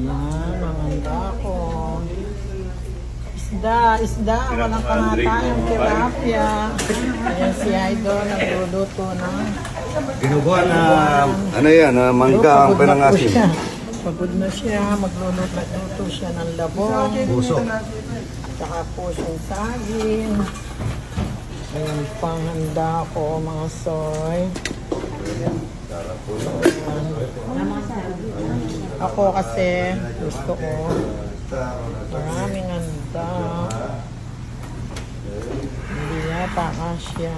Ayan, mamanda ko. Isda, walang kamatayang tilapia. Ayan si Idol, nagluluto na. Ginubuha na, ano yan, mangga ang pinangasin. Pagod na siya, magluluto siya ng labong. Puso. Tsaka pusong saging. Ayan, panghanda ko mga soy. Ako kasi gusto ko maraming handa. Hindi yata kasya.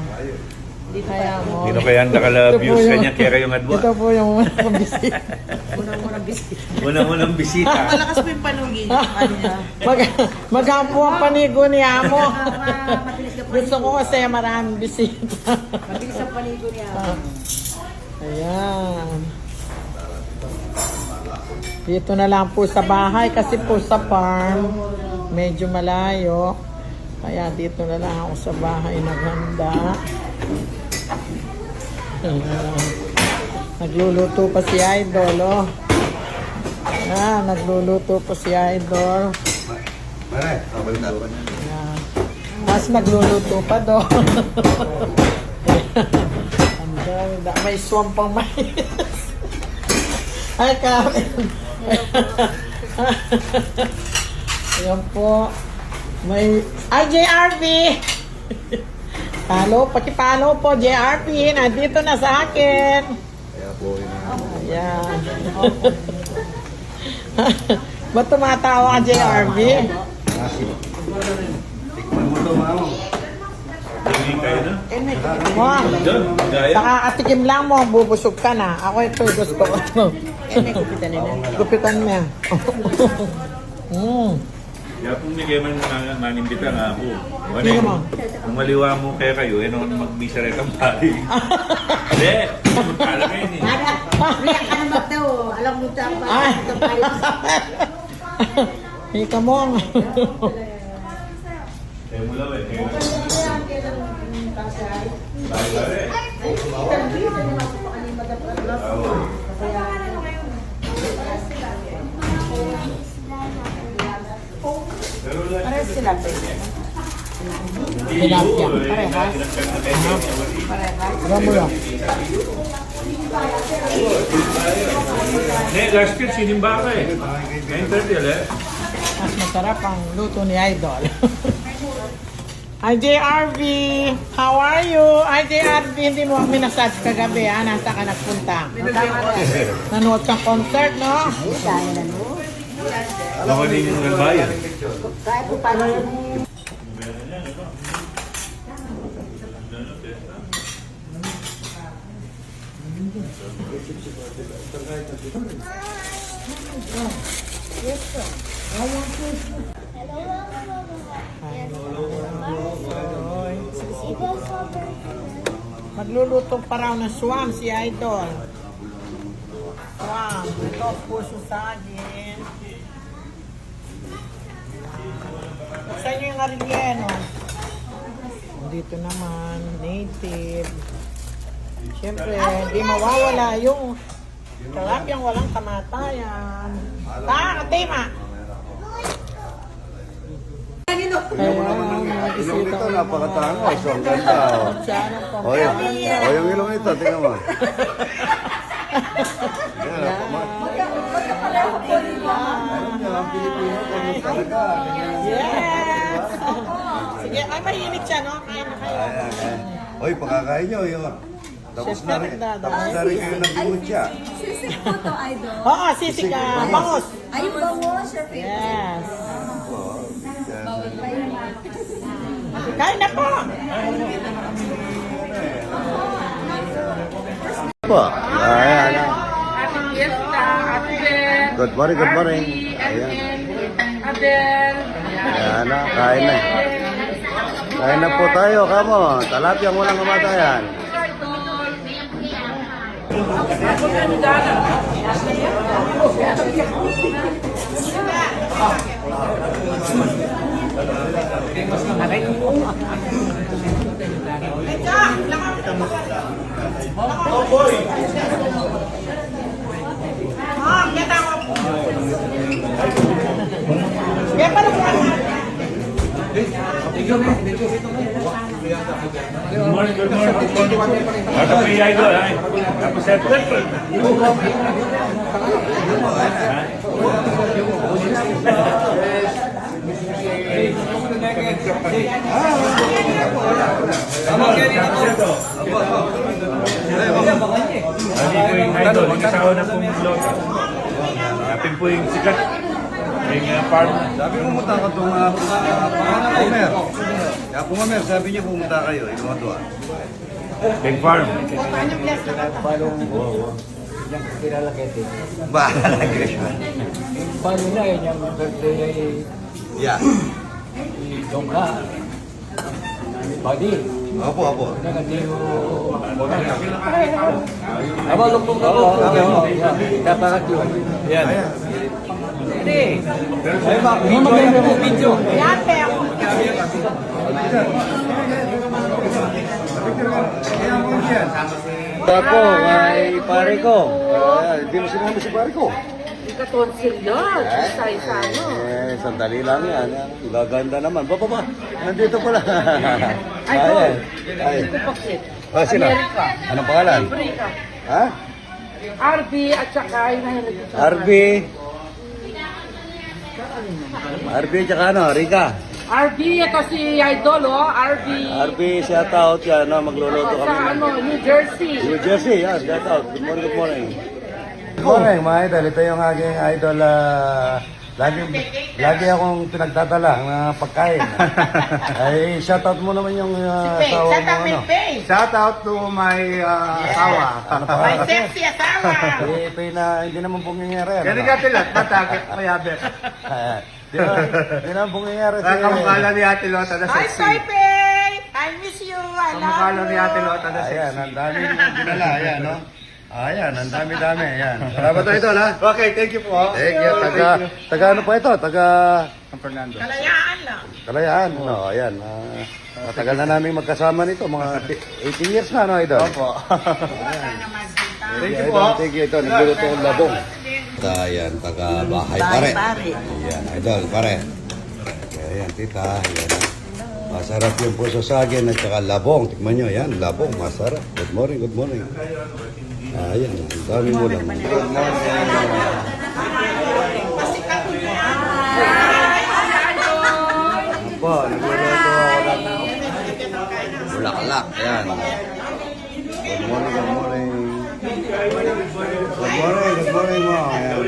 Kaya mo. Hindi na kaya handa ka love views kanya kaya yung adwa. Ito po yung unang bisita. Unang bisita. Malakas po yung panugin. Maghampo ang panigo ni Amo. Gusto ko kasi maraming bisita. Mabilis ang panigo niya. Ayan. Dito na lang po sa bahay kasi po sa farm medyo malayo. Kaya dito na lang ako sa bahay naghanda. Ayan. Nagluluto pa si Idol, oh. Ayan, nagluluto pa si Idol. Pare, kabalita pa. Ayan. Mas nagluluto pa doon. May swamp pang mais. Ay, Karen. Ayan po. May... Ay, JRP! Paki-follow po, JRP. Nandito na sa akin. Kaya po yun. Ayan. Ba't tumatawa ka, JRP? Tikman mo ito, mamo. Hindi kayo na. Wow. Doon, gaya. Nakakatikim lang mo, bubusog ka na. Ako ito gusto ko. Gupitan nila. Gupitan mo yan. Kaya kung hindi kayo man manimbita nga ako. Sino mo? Kung maliwa mo kaya kayo, eh naman mag-misa rin ang bali. Hindi, magkala kayo ni. Riyak ka naman daw. Alam mo ito ang Ay! Hika mo. Kaya mo lang eh. Bali-bali. Parehas sila. Tilapia. Parehas. Alam mo lang. Hindi, last year sinimba ka eh. Ngayon 30 eh. Mas masarap ang luto ni Idol. Hi, JRV! How are you? Hi, JRV! Hindi mo kami nasad kagabi, ha? Nasa ka nagpunta? Nanood kang concert, no? Dahil ano? Ako din yung nagbayan. Kaya po paano Magluluto pa raw ng swam si Idol. Swam. Ito, puso saging. Buksan nyo yung relleno. Dito naman, native. Siyempre, di mawawala yung tilapiyang walang kamatayan. Katima! Ayan, mga Ilong bisita ito, ko. napakatangos. Ang ganda, oh. O, yung ilong ito, tingnan mo. Yan, ang Pilipino, kung talaga. Yes! Sige, ay mahilig siya, no? Kaya na kayo. Oy, pagkakain nyo, yun. Tapos na rin kayo nag-imod siya. Sisig po to, Idol. Oo, sisig ka. Bangus. Ay, yung bangus, your favorite. Yes. Kain na po. Po. Ayan. Ating fiesta, Adel. Good morning, good morning. Ayan. Adel. Ayan na, kain na. Kain na po tayo, kamo. Talapyang walang kamatayan. Oh boy! Ah, kita ko. Good morning, good morning. Ano pa yung idol, ay? Tapos settle. Hindi po yung idol, yung asawa na pong loto. Natin po yung sikat. Yung farm. Sabi pumunta ka itong Homer. Kaya po Homer, sabi niyo pumunta kayo. Ikaw ito Big farm. Bahala kayo. Paano na yun yung birthday ay Yeah. Dongka? Badi? Opo, opo. Aba, lumpong ka po. Dapat yun. Yan. Ay, ba? Hindi maganda mo video. Ako, ay pare ko. Hindi mo sinama si pare ko. Ikatonsil yun. Isa-isa ano. Sandali lang yan. Gaganda naman. Ba? Nandito pala. Ay, ay. Sino? Anong pangalan? Ha? RB at saka RB. RB tsaka ano? Rika. RB, ito si Idol, oh. RB. RB, shout out yan. No? Magluluto Sa kami. ano, New Jersey. New Jersey, yan. Shout out. Good morning, good morning. Good morning, mga idol. Ito yung aking idol. Lagi akong pinagdadala ng pagkain. Ay, shout out mo naman yung asawa mo. Ano? Shout out to my asawa. Ano pa? My sexy asawa. Hindi naman pumangyayari. Kaya ka tilat, matakit, mayabit. Hindi naman pumangyayari. Kamukala ni Ate Lota na Hi, sexy. Soy Pei! I miss you. I Kamukala love ni Ate you. Lota na Ayan, sexy. ang dami dinala. Ayan, no? Ayan, ang dami. Ayan. Salamat po ito, ha? Okay, thank you po. Thank you. Taga ano po ito? Taga San Fernando. Kalayaan lang. Kalayaan. No, ayan. Matagal na namin magkasama nito. Mga 18 years na, no, idol? Opo. Thank you po. Thank you. Ito, nagluluto ng labong. Ayan, taga bahay pare. Ayan, idol, pare. Ayan, tita. Ayan. Masarap yung puso saging at saka labong. Tikman nyo, yan, labong. Masarap. Good morning, good morning. Ayan, ang dami mo lang. Good morning. Po, nagluluto ako ng bulaklak. Ayan. Good morning, good morning. Good morning mo. Ayan.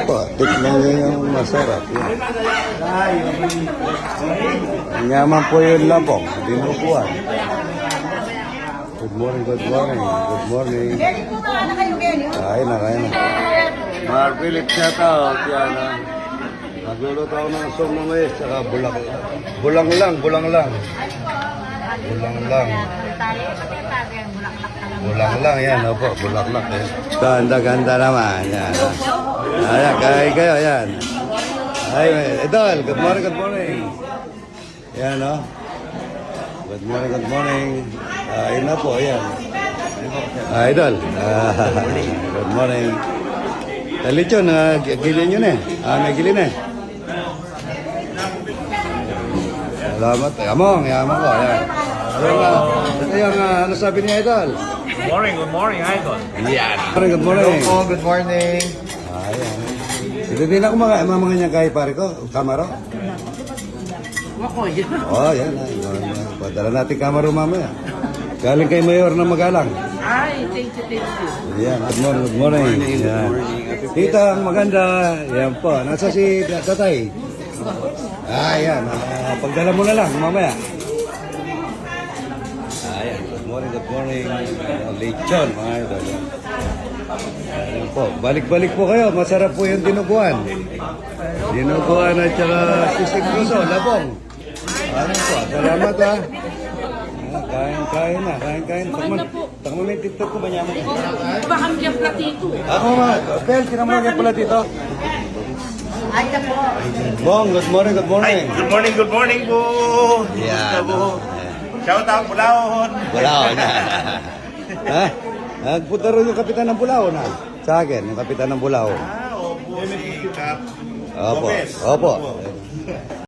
Po, tikman nyo yung masarap. Yan. Ang yaman po yung labong. Dinukuan. Good morning, good morning. Good morning. Kain na. Marpilit shout out. Yan. Nagluluto ako ng song na mais. Saka bulang lang. Bulang lang yan. Opo, bulaklak eh. Ganda naman. Yan. Ayan, kayo. Yan. Ay, idol. Good morning. Yan, no? Good morning. Ayun na po, ayan. Idol. Good morning. Talichon, gilin nyo na eh. May gilin eh. Salamat. Yamong ko. Ayan. Ito yung ano sabi niya, Idol? Good morning, idol. Yan. Good morning. Good morning. Ayan. Ito din ako mga niya kay pare ko. Kamaro. Oh, yan. Padala natin kamaro mamaya. Galing kay Mayor na Magalang. Ay, thank you. Yan, good morning. Yan. Tita, ang maganda. Yan po. Nasa si tatay. Yan. Pagdala mo na lang mamaya. Yan. Good morning. Lechon, mga idol. Yan po. Balik-balik po kayo. Masarap po yung dinuguan. Dinuguan at saka sisig puso, labong. Ano po? Salamat ha. Kain na. Takmo na yung TikTok ko ba niya mo? Baka kami yung platito. Ako nga. Bel, kinamang yan pala dito. Ay, po. Bong, good morning. Good morning po. Yan. Shout out, Bulaon. Wala ako na. Ha? Nagpunta rin yung kapitan ng Bulao na. Sa akin, yung kapitan ng Bulao. Opo, si Cap. Opo. Opo.